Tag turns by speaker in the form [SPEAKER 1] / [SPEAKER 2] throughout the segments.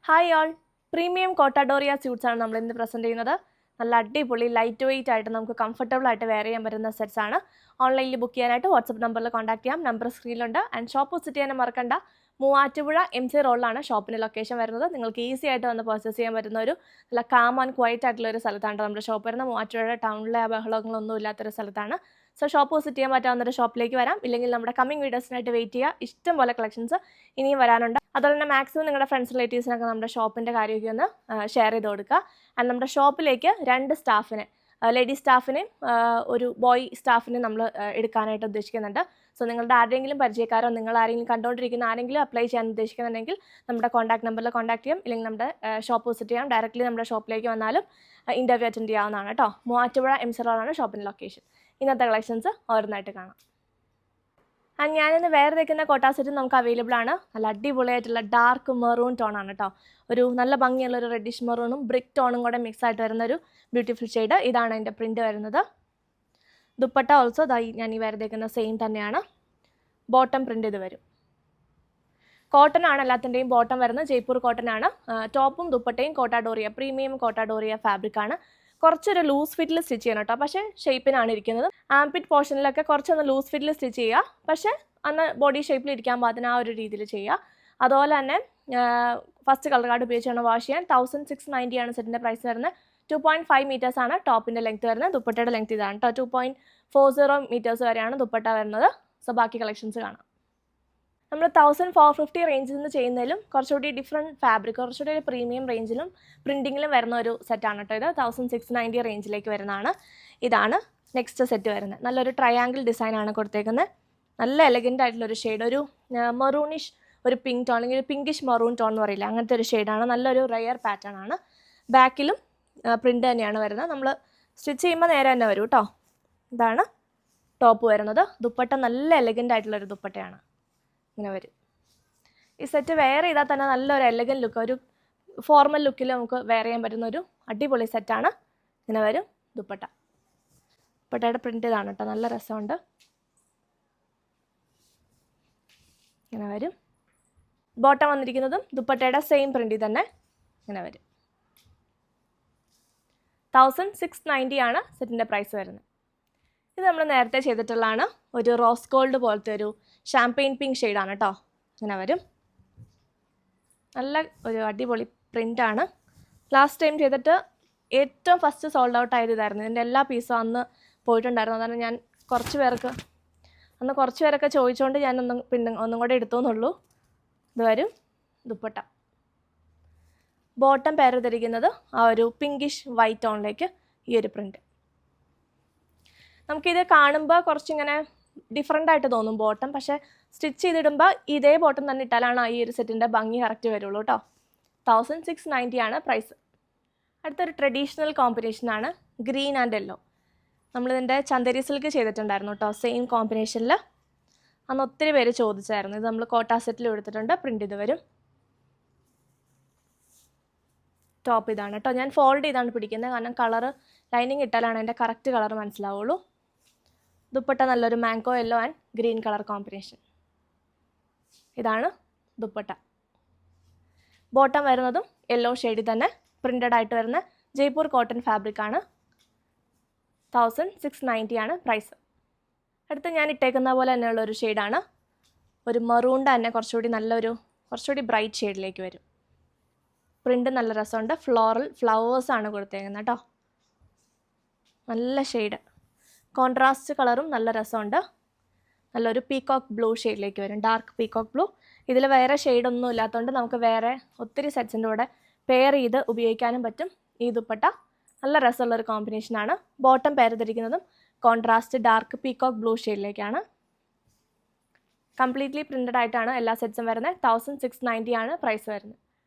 [SPEAKER 1] Hi all, premium കോട്ടാഡോറിയ suites ആണ് നമ്മൾ ഇന്ന് പ്രസൻറ്റ് ചെയ്യുന്നത്. നല്ല അടിപൊളി ലൈറ്റ് വെയിറ്റ് ആയിട്ട് നമുക്ക് കംഫർട്ടബിൾ ആയിട്ട് വെയർ ചെയ്യാൻ പറ്റുന്ന സെറ്റ്സ് ആണ്. ഓൺലൈനിൽ ബുക്ക് ചെയ്യാനായിട്ട് വാട്സപ്പ് നമ്പറിൽ കോൺടാക്ട് ചെയ്യാം. നമ്പർ സ്ക്രീനിലുണ്ട്. ആൻഡ് ഷോപ്പ് വിസിറ്റ് ചെയ്യാനും മറക്കണ്ട. മൂവാറ്റുപുഴ MC റോഡിലാണ് ഷോപ്പിൻ്റെ ലൊക്കേഷൻ വരുന്നത്. നിങ്ങൾക്ക് ഈസി ആയിട്ട് വന്ന് പർച്ചേസ് ചെയ്യാൻ പറ്റുന്ന ഒരു നല്ല കാം ആൻഡ് ക്വയറ്റ് ആയിട്ടുള്ള ഒരു സ്ഥലത്താണ് നമ്മുടെ ഷോപ്പ് വരുന്നത്. മൂവാറ്റുപുഴ ടൗണിലെ ബഹളങ്ങളൊന്നും ഇല്ലാത്തൊരു സ്ഥലത്താണ്. സോ ഷോപ്പ് വിസിറ്റ് ചെയ്യാൻ പറ്റാവുന്നൊരു ഷോപ്പിലേക്ക് വരാം. ഇല്ലെങ്കിൽ നമ്മുടെ കമ്മിങ് വീഡിയോസിനായിട്ട് വെയിറ്റ് ചെയ്യുക. ഇഷ്ടം പോലെ കളക്ഷൻസ് ഇനിയും വരാനുണ്ട്. അതുപോലെ തന്നെ മാക്സിമം നിങ്ങളുടെ ഫ്രണ്ട്സ് റിലേറ്റീവ്സിനൊക്കെ നമ്മുടെ ഷോപ്പിൻ്റെ കാര്യമൊക്കെ ഒന്ന് ഷെയർ ചെയ്ത് കൊടുക്കുക. ആൻഡ് നമ്മുടെ ഷോപ്പിലേക്ക് 2 സ്റ്റാഫിനെ, ലേഡി സ്റ്റാഫിനെയും ഒരു ബോയ് സ്റ്റാഫിനെയും നമ്മൾ എടുക്കാനായിട്ട് ഉദ്ദേശിക്കുന്നുണ്ട്. സോ നിങ്ങളുടെ ആരെങ്കിലും പരിചയക്കാരോ നിങ്ങൾ ആരെങ്കിലും കണ്ടുകൊണ്ടിരിക്കുന്ന ആരെങ്കിലും അപ്ലൈ ചെയ്യാൻ ഉദ്ദേശിക്കുന്നുണ്ടെങ്കിൽ നമ്മുടെ കോൺടാക്ട് നമ്പറിൽ കോൺടാക്ട് ചെയ്യാം. ഇല്ലെങ്കിൽ നമ്മുടെ ഷോപ്പ് വിസിറ്റ് ചെയ്യാം. ഡയറക്റ്റ്ലി നമ്മുടെ ഷോപ്പിലേക്ക് വന്നാലും ഇൻ്റർവ്യൂ അറ്റൻഡ് ചെയ്യാവുന്നതാണ് കേട്ടോ. മൂവാറ്റുപുഴ MC റോഡാണ് ഷോപ്പിൻ്റെ ലൊക്കേഷൻ. ഇന്നത്തെ കളക്ഷൻസ് ഓരോന്നായിട്ട് കാണാം. ആൻഡ് ഞാനിന്ന് വേറെ തയ്ക്കുന്ന കോട്ടാ സെറ്റ് നമുക്ക് അവൈലബിൾ ആണ്. നല്ല അടിപൊളിയായിട്ടുള്ള ഡാർക്ക് മെറൂൺ ടോൺ ആണ് കേട്ടോ. ഒരു നല്ല ഭംഗിയുള്ള ഒരു റെഡിഷ് മെറൂണും ബ്രിക്ക് ടോണും കൂടെ മിക്സ് ആയിട്ട് വരുന്ന ഒരു ബ്യൂട്ടിഫുൾ ഷെയ്ഡ്. ഇതാണ് അതിൻ്റെ പ്രിൻറ്റ് വരുന്നത്. ദുപ്പട്ട ഓൾസോ ഞാൻ ഈ വേറെ തയ്ക്കുന്ന സെയിം തന്നെയാണ്. ബോട്ടം പ്രിൻറ്റ് ഇത് വരും. കോട്ടൺ ആണ് എല്ലാത്തിൻ്റെയും ബോട്ടം വരുന്നത്. ജയ്പൂർ കോട്ടൺ ആണ്. ടോപ്പും ദുപ്പട്ടയും കോട്ടാഡോറിയ, പ്രീമിയം കോട്ടാഡോറിയ ഫാബ്രിക് ആണ്. കുറച്ചൊരു ലൂസ് ഫിറ്റിൽ സ്റ്റിച്ച് ചെയ്യണം കേട്ടോ. പക്ഷേ ഷേപ്പിനാണ് ഇരിക്കുന്നത്. ആംപിറ്റ് പോർഷനിലൊക്കെ കുറച്ചൊന്ന് ലൂസ് ഫിറ്റിൽ സ്റ്റിച്ച് ചെയ്യുക. പക്ഷേ അന്ന് ബോഡി ഷേപ്പിൽ ഇരിക്കാൻ പാകത്തിന് ആ ഒരു രീതിയിൽ ചെയ്യുക. അതുപോലെ തന്നെ ഫസ്റ്റ് കളർ കാർഡ് ഉപയോഗിച്ചാണ് വാഷ് ചെയ്യാൻ. 1690 ആണ് സെറ്റിൻ്റെ പ്രൈസ് വരുന്നത്. 2.5 മീറ്റേഴ്സ് ആണ് ടോപ്പിൻ്റെ ലെങ്ത് വരുന്നത്. ദുപ്പട്ടയുടെ ലെങ്ത് ഇതാണ് കേട്ടോ. 2.40 മീറ്റേഴ്സ് വരെയാണ് ദുപ്പട്ട വരുന്നത്. സോ ബാക്കി കളക്ഷൻസ് കാണാം. നമ്മൾ 1450 റേഞ്ചിൽ നിന്ന് ചെയ്യുന്നതിലും കുറച്ചുകൂടി ഡിഫറെൻറ്റ് ഫാബ്രിക്, കുറച്ചുകൂടി ഒരു പ്രീമിയം റേഞ്ചിലും പ്രിൻറ്റിങ്ങിലും വരുന്ന ഒരു സെറ്റാണ് കേട്ടോ ഇത്. 1690 റേഞ്ചിലേക്ക് വരുന്നതാണ്. ഇതാണ് നെക്സ്റ്റ് സെറ്റ് വരുന്നത്. നല്ലൊരു ട്രയാങ്കിൾ ഡിസൈനാണ് കൊടുത്തേക്കുന്നത്. നല്ല എലഗൻ്റ് ആയിട്ടുള്ളൊരു ഷെയ്ഡ്, ഒരു മെറൂണിഷ്, ഒരു പിങ്ക് ടോൺ അല്ലെങ്കിൽ ഒരു പിങ്കിഷ് മെറൂൺ ടോൺ എന്ന് പറയില്ല, അങ്ങനത്തെ ഒരു ഷെയ്ഡാണ്. നല്ലൊരു റെയർ പാറ്റേൺ ആണ്. ബാക്കിലും പ്രിൻ്റ് തന്നെയാണ് വരുന്നത്. നമ്മൾ സ്റ്റിച്ച് ചെയ്യുമ്പോൾ നേരെ തന്നെ വരും കേട്ടോ. ഇതാണ് ടോപ്പ് വരുന്നത്. ദുപ്പട്ട നല്ല എലഗൻ്റ് ആയിട്ടുള്ളൊരു ദുപ്പട്ടയാണ്. ഇങ്ങനെ വരും. ഈ സെറ്റ് വെയർ ചെയ്താൽ തന്നെ നല്ലൊരു എലഗൻ ലുക്ക്, ഒരു ഫോർമൽ ലുക്കിൽ നമുക്ക് വെയർ ചെയ്യാൻ പറ്റുന്ന ഒരു അടിപൊളി സെറ്റാണ്. ഇങ്ങനെ വരും ദുപ്പട്ട. ദുപ്പട്ടയുടെ പ്രിൻ്റ് ഇതാണ് കേട്ടോ. നല്ല രസമുണ്ട്. ഇങ്ങനെ വരും. ബോട്ടം വന്നിരിക്കുന്നതും ദുപ്പട്ടയുടെ സെയിം പ്രിൻ്റിൽ തന്നെ ഇങ്ങനെ വരും. 1690 ആണ് സെറ്റിൻ്റെ പ്രൈസ് വരുന്നത്. ഇത് നമ്മൾ നേരത്തെ ചെയ്തിട്ടുള്ളതാണ്. ഒരു റോസ് ഗോൾഡ് പോലത്തെ ഒരു ഷാംപെയിൻ പിങ്ക് ഷെയ്ഡാണ് കേട്ടോ. ഇങ്ങനെ വരും. നല്ല ഒരു അടിപൊളി പ്രിൻ്റാണ്. ലാസ്റ്റ് ടൈം ചെയ്തിട്ട് ഏറ്റവും ഫസ്റ്റ് സോൾഡ് ഔട്ട് ആയത് ഇതായിരുന്നു. ഇതിൻ്റെ എല്ലാ പീസും അന്ന് പോയിട്ടുണ്ടായിരുന്നു. അതാണ് ഞാൻ കുറച്ച് പേരൊക്കെ ചോദിച്ചുകൊണ്ട് ഞാൻ ഒന്നും കൂടെ എടുത്തോന്നുള്ളൂ. ഇത് വരും ദുപ്പട്ട. ബോട്ടം പേര് ധരിക്കുന്നത് ആ ഒരു പിങ്കിഷ് വൈറ്റ് ടോണിലേക്ക് ഈ ഒരു പ്രിൻ്റ്. നമുക്കിത് കാണുമ്പോൾ കുറച്ചിങ്ങനെ ഡിഫറെൻ്റ് ആയിട്ട് തോന്നും ബോട്ടം. പക്ഷേ സ്റ്റിച്ച് ചെയ്തിടുമ്പോൾ ഇതേ ബോട്ടം തന്നെ ഇട്ടാലാണ് ഈ ഒരു സെറ്റിൻ്റെ ഭംഗി കറക്റ്റ് വരുള്ളൂ കേട്ടോ. 1690 ആണ് പ്രൈസ്. അടുത്തൊരു ട്രഡീഷണൽ കോമ്പിനേഷനാണ് ഗ്രീൻ ആൻഡ് യെല്ലോ. നമ്മളിതിൻ്റെ ചന്ദേരി സിൽക്ക് ചെയ്തിട്ടുണ്ടായിരുന്നു കേട്ടോ. സെയിം കോമ്പിനേഷനിൽ അന്ന് ഒത്തിരി പേര് ചോദിച്ചായിരുന്നു. ഇത് നമ്മൾ കോട്ടാ സെറ്റിൽ എടുത്തിട്ടുണ്ട്. പ്രിൻ്റ് ഇത് വരും. ടോപ്പ് ഇതാണ് കേട്ടോ. ഞാൻ ഫോൾഡ് ചെയ്താണ് പിടിക്കുന്നത്, കാരണം കളറ് ലൈനിങ് ഇട്ടാലാണ് അതിൻ്റെ കറക്റ്റ് കളർ മനസ്സിലാവുള്ളൂ. ദുപ്പട്ട നല്ലൊരു mango yellow and green colour combination. ഇതാണ് ദുപ്പട്ട. ബോട്ടം വരുന്നതും യെല്ലോ ഷെയ്ഡിൽ തന്നെ പ്രിൻ്റഡ് ആയിട്ട് വരുന്ന ജയ്പൂർ കോട്ടൺ ഫാബ്രിക് ആണ്. 1690 ആണ് പ്രൈസ്. അടുത്ത് ഞാൻ ഇട്ടേക്കുന്ന പോലെ തന്നെയുള്ളൊരു ഷെയ്ഡാണ്. ഒരു മെറൂണിൻ്റെ തന്നെ കുറച്ചുകൂടി ബ്രൈറ്റ് ഷെയ്ഡിലേക്ക് വരും. പ്രിൻ്റ് നല്ല രസമുണ്ട്. ഫ്ലവേഴ്സാണ് കൊടുത്തേക്കുന്നത് കേട്ടോ. നല്ല ഷെയ്ഡ്, കോൺട്രാസ്റ്റ് കളറും നല്ല രസമുണ്ട്. നല്ലൊരു പീകോക്ക് ബ്ലൂ ഷെയ്ഡിലേക്ക് വരും. Dark peacock blue. ഇതിൽ വേറെ ഷെയ്ഡൊന്നും ഇല്ലാത്തതുകൊണ്ട് നമുക്ക് വേറെ ഒത്തിരി സെറ്റ്സിൻ്റെ കൂടെ പെയർ ചെയ്ത് ഉപയോഗിക്കാനും പറ്റും. ഈ ദുപ്പട്ട നല്ല രസമുള്ളൊരു കോമ്പിനേഷനാണ്. ബോട്ടം പെയർ ധരിക്കുന്നതും കോൺട്രാസ്റ്റ് ഡാർക്ക് പീകോക്ക് ബ്ലൂ ഷെയ്ഡിലേക്കാണ്. കംപ്ലീറ്റ്ലി പ്രിൻ്റഡ് ആയിട്ടാണ് എല്ലാ സെറ്റ്സും വരുന്നത്. 1690 ആണ് പ്രൈസ് വരുന്നത്.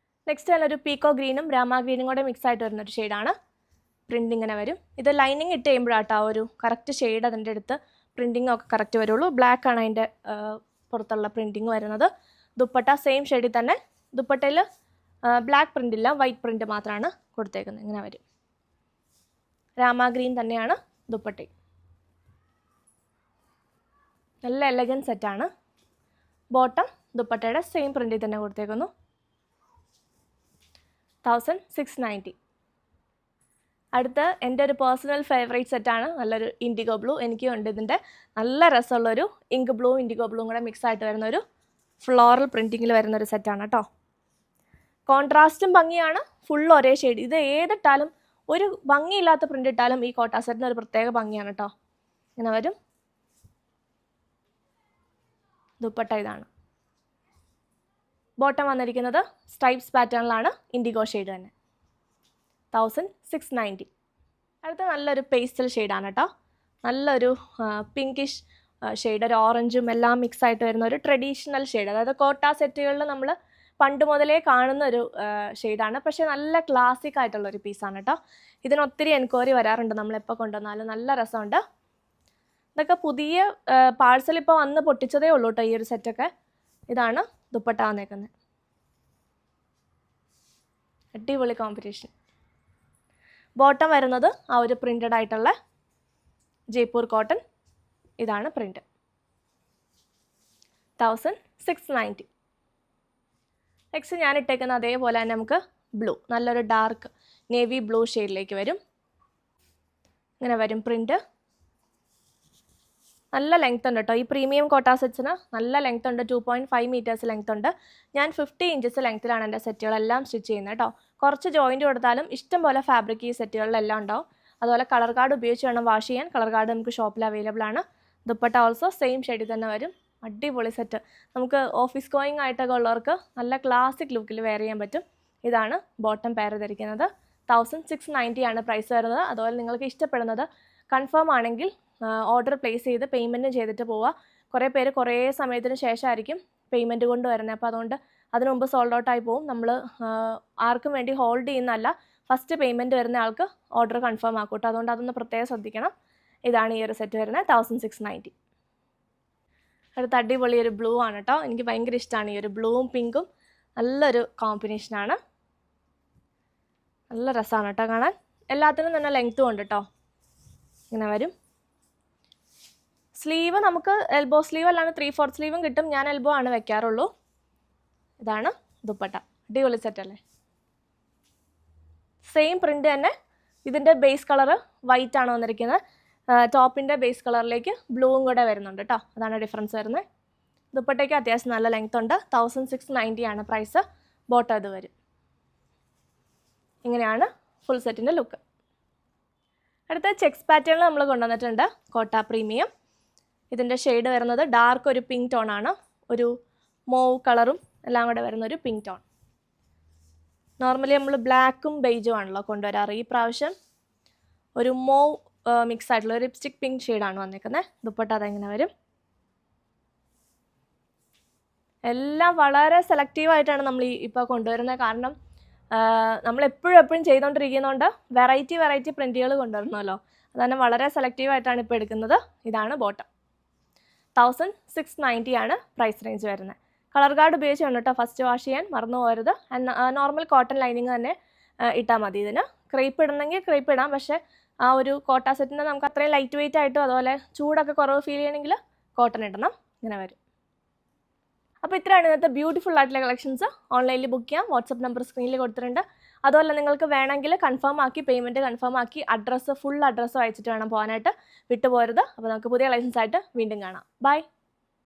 [SPEAKER 1] നെക്സ്റ്റ് നല്ലൊരു പീക്കോ ഗ്രീനും രാമ ഗ്രീനും കൂടെ മിക്സ് ആയിട്ട് വരുന്നൊരു ഷെയ്ഡാണ്. പ്രിൻ്റ് ഇങ്ങനെ വരും. ഇത് ലൈനിങ് ഇട്ട് കഴിയുമ്പോഴാട്ടോ ഒരു കറക്റ്റ് ഷെയ്ഡ് അതിൻ്റെ അടുത്ത് പ്രിൻറ്റിങ്ങും ഒക്കെ കറക്റ്റ് വരുള്ളൂ. ബ്ലാക്ക് ആണ് അതിൻ്റെ പുറത്തുള്ള പ്രിൻറ്റിങ് വരുന്നത്. ദുപ്പട്ട സെയിം ഷെയ്ഡിൽ തന്നെ. ദുപ്പട്ടയിൽ ബ്ലാക്ക് പ്രിൻ്റ് ഇല്ല, വൈറ്റ് പ്രിൻ്റ് മാത്രമാണ് കൊടുത്തേക്കുന്നത്. ഇങ്ങനെ വരും. രാമ ഗ്രീൻ തന്നെയാണ് ദുപ്പട്ട. നല്ല എലഗൻ സെറ്റാണ്. ബോട്ടം ദുപ്പട്ടയുടെ സെയിം പ്രിൻ്റിൽ തന്നെ കൊടുത്തേക്കുന്നു. 1690. അടുത്ത് എൻ്റെ ഒരു പേഴ്സണൽ ഫേവറേറ്റ് സെറ്റാണ്, നല്ലൊരു ഇൻഡിഗോ ബ്ലൂ. എനിക്കും ഉണ്ട് ഇതിൻ്റെ. നല്ല രസമുള്ളൊരു ഇങ്ക് ബ്ലൂ ഇൻഡിഗോ ബ്ലൂവും കൂടെ മിക്സ് ആയിട്ട് വരുന്നൊരു ഫ്ലോറൽ പ്രിൻറ്റിങ്ങിൽ വരുന്നൊരു സെറ്റാണ് കേട്ടോ. കോൺട്രാസ്റ്റും ഭംഗിയാണ്, ഫുൾ ഒരേ ഷെയ്ഡ്. ഇത് ഏതിട്ടാലും ഒരു ഭംഗിയില്ലാത്ത പ്രിൻ്റ് ഇട്ടാലും ഈ കോട്ട സെറ്റിന് ഒരു പ്രത്യേക ഭംഗിയാണ് കേട്ടോ. ഇങ്ങനെ വരും. ദുപ്പട്ട ഇതാണ്. ബോട്ടം വന്നിരിക്കുന്നത് സ്ട്രൈപ്സ് പാറ്റേണിലാണ്, ഇൻഡിഗോ ഷെയ്ഡ് തന്നെ. 1690. അടുത്ത നല്ലൊരു പേസ്റ്റൽ ഷെയ്ഡാണ് കേട്ടോ. നല്ലൊരു പിങ്കിഷ് ഷെയ്ഡ്, ഒരു ഓറഞ്ചും എല്ലാം മിക്സ് ആയിട്ട് വരുന്ന ഒരു ട്രഡീഷണൽ ഷെയ്ഡ്. അതായത് കോട്ട സെറ്റുകളിൽ നമ്മൾ പണ്ട് മുതലേ കാണുന്ന ഒരു ഷെയ്ഡാണ്. പക്ഷേ നല്ല ക്ലാസിക് ആയിട്ടുള്ളൊരു പീസാണ് കേട്ടോ. ഇതിനൊത്തിരി എൻക്വയറി വരാറുണ്ട് നമ്മളെപ്പോൾ കൊണ്ടുവന്നാലും. നല്ല രസമുണ്ട്. ഇതൊക്കെ പുതിയ പാഴ്സൽ ഇപ്പോൾ വന്ന് പൊട്ടിച്ചതേ ഉള്ളൂ കേട്ടോ ഈ ഒരു സെറ്റൊക്കെ. ഇതാണ് ദുപ്പട്ട വന്നേക്കുന്നത്. അടിപൊളി കോമ്പിനേഷൻ. ബോട്ടം വരുന്നത് ആ ഒരു പ്രിൻ്റഡ് ആയിട്ടുള്ള ജയ്പൂർ കോട്ടൺ. ഇതാണ് പ്രിൻ്റ്. 1690. നെക്സ്റ്റ് ഞാൻ ഇട്ടേക്കുന്ന അതേപോലെ തന്നെ നമുക്ക് ബ്ലൂ, നല്ലൊരു ഡാർക്ക് നേവി ബ്ലൂ ഷെയ്ഡിലേക്ക് വരും. ഇങ്ങനെ വരും പ്രിൻ്റ്. നല്ല ലെങ്ത് ഉണ്ട് കേട്ടോ ഈ പ്രീമിയം കോട്ട സെറ്റ്സിന്. നല്ല ലെങ്ത് ഉണ്ട്, 2.5 മീറ്റേഴ്സ് ലെങ്ത് ഉണ്ട്. ഞാൻ 50 ഇഞ്ചസ് ലെങ്ത്തിലാണ് എൻ്റെ സെറ്റുകളെല്ലാം സ്റ്റിച്ച് ചെയ്യുന്നത് കേട്ടോ. കുറച്ച് ജോയിൻറ്റ് കൊടുത്താലും ഇഷ്ടം പോലെ ഫാബ്രിക് ഈ സെറ്റുകളിലെല്ലാം ഉണ്ടാവും. അതുപോലെ കളർ കാർഡ് ഉപയോഗിച്ച് വേണം വാഷ് ചെയ്യാൻ. കളർ കാർഡ് നമുക്ക് ഷോപ്പിൽ അവൈലബിൾ ആണ്. ദുപ്പട്ട ഓൾസോ സെയിം ഷെയ്ഡിൽ തന്നെ വരും. അടിപൊളി സെറ്റ്. നമുക്ക് ഓഫീസ് ഗോയിങ് ആയിട്ടൊക്കെ ഉള്ളവർക്ക് നല്ല ക്ലാസിക് ലുക്കിൽ വെയർ ചെയ്യാൻ പറ്റും. ഇതാണ് ബോട്ടം പെയർ ധരിക്കുന്നത്. 1690 ആണ് പ്രൈസ് വരുന്നത്. അതുപോലെ നിങ്ങൾക്ക് ഇഷ്ടപ്പെടുന്നത് കൺഫേം ആണെങ്കിൽ ഓർഡർ പ്ലേസ് ചെയ്ത് പേയ്മെൻറ്റും ചെയ്തിട്ട് പോവുക. കുറേ പേര് കുറേ സമയത്തിന് ശേഷമായിരിക്കും പേയ്മെൻറ്റ് കൊണ്ട് വരുന്നത്. അപ്പോൾ അതുകൊണ്ട് അതിന് മുമ്പ് സോൾഡ് ഔട്ടായി പോകും. നമ്മൾ ആർക്കും വേണ്ടി ഹോൾഡ് ചെയ്യുന്നതല്ല, ഫസ്റ്റ് പേയ്മെൻറ്റ് വരുന്ന ആൾക്ക് ഓർഡർ കൺഫേം ആക്കും കേട്ടോ. അതുകൊണ്ട് അതൊന്ന് പ്രത്യേകം ശ്രദ്ധിക്കണം. ഇതാണ് ഈ ഒരു സെറ്റ് വരുന്നത്. 1690. അടുത്ത അടിപൊളി ഒരു ബ്ലൂ ആണ് കേട്ടോ. എനിക്ക് ഭയങ്കര ഇഷ്ടമാണ് ഈ ഒരു ബ്ലൂവും പിങ്കും. നല്ലൊരു കോമ്പിനേഷനാണ്. നല്ല രസമാണ് കേട്ടോ കാണാൻ. എല്ലാത്തിനും തന്നെ ലെങ്ത്തും ഉണ്ട് കേട്ടോ. ഇങ്ങനെ വരും. സ്ലീവ് നമുക്ക് എൽബോ സ്ലീവ് അല്ലാണ്ട് 3/4 സ്ലീവും കിട്ടും. ഞാൻ എൽബോ ആണ് വെക്കാറുള്ളൂ. ഇതാണ് ദുപ്പട്ട. അടിപൊളി സെറ്റല്ലേ. സെയിം പ്രിൻ്റ് തന്നെ. ഇതിൻ്റെ ബേസ് കളറ് വൈറ്റ് ആണ് വന്നിരിക്കുന്നത്. ടോപ്പിൻ്റെ ബേസ് കളറിലേക്ക് ബ്ലൂവും കൂടെ വരുന്നുണ്ട് കേട്ടോ. അതാണ് ഡിഫറൻസ് വരുന്നത്. ദുപ്പട്ടയ്ക്ക് അത്യാവശ്യം നല്ല ലെങ്ത് ഉണ്ട്. 1690 ആണ് പ്രൈസ്. ബോട്ടം ഇത് വരും. ഇങ്ങനെയാണ് ഫുൾ സെറ്റിൻ്റെ ലുക്ക്. അടുത്ത ചെക്സ് പാറ്റേണിൽ നമ്മൾ കൊണ്ടുവന്നിട്ടുണ്ട് കോട്ട പ്രീമിയം. ഇതിൻ്റെ ഷെയ്ഡ് വരുന്നത് ഡാർക്ക് ഒരു പിങ്ക് ടോണാണ്. ഒരു മോവ് കളറും എല്ലാം കൂടെ വരുന്ന ഒരു പിങ്ക് ടോൺ. നോർമലി നമ്മൾ ബ്ലാക്കും ബെയ്ജും ആണല്ലോ കൊണ്ടുവരാറ്. ഈ പ്രാവശ്യം ഒരു മോവ് മിക്സ് ആയിട്ടുള്ള ഒരു ലിപ്സ്റ്റിക് പിങ്ക് ഷെയ്ഡാണ് വന്നിരിക്കുന്നത്. ദുപ്പട്ട അതെങ്ങനെ വരും. എല്ലാം വളരെ സെലക്റ്റീവായിട്ടാണ് നമ്മൾ ഇപ്പോൾ കൊണ്ടുവരുന്നത്. കാരണം നമ്മൾ എപ്പോഴും ചെയ്തുകൊണ്ടിരിക്കുന്നതുകൊണ്ട് വെറൈറ്റി പ്രിൻറ്റുകൾ കൊണ്ടുവരണമല്ലോ. അതുതന്നെ വളരെ സെലക്റ്റീവായിട്ടാണ് ഇപ്പോൾ എടുക്കുന്നത്. ഇതാണ് ബോട്ടം. 1690 ആണ് പ്രൈസ് റേഞ്ച് വരുന്നത്. കളർ കാർഡ് ഉപയോഗിച്ച് വേണം കേട്ടോ ഫസ്റ്റ് വാഷ് ചെയ്യാൻ, മറന്നു പോകരുത്. നോർമൽ കോട്ടൺ ലൈനിങ് തന്നെ ഇട്ടാൽ മതി. ഇതിന് ക്രേപ്പ് ഇടണമെങ്കിൽ ക്രേപ്പ് ഇടാം. പക്ഷേ ആ ഒരു കോട്ട സെറ്റിന് നമുക്ക് അത്രയും ലൈറ്റ് വെയിറ്റ് ആയിട്ടും അതുപോലെ ചൂടൊക്കെ കുറവ് ഫീൽ ചെയ്യണമെങ്കിൽ കോട്ടൺ ഇടണം. ഇങ്ങനെ വരും. അപ്പോൾ ഇത്രയാണ് ഇന്നത്തെ ബ്യൂട്ടിഫുൾ ആയിട്ടുള്ള കളക്ഷൻസ്. ഓൺലൈനിൽ ബുക്ക് ചെയ്യാം. വാട്സപ്പ് നമ്പർ സ്ക്രീനിൽ കൊടുത്തിട്ടുണ്ട്. അതുപോലെ നിങ്ങൾക്ക് വേണമെങ്കിൽ കൺഫേം ആക്കി പേയ്മെൻറ്റ് കൺഫേം ആക്കി ഫുൾ അഡ്രസ്സ് അയച്ചിട്ട് വേണം പോകാനായിട്ട്. വിട്ടുപോകരുത്. അപ്പോൾ നമുക്ക് പുതിയ കളക്ഷൻസ് ആയിട്ട് വീണ്ടും കാണാം. ബൈ.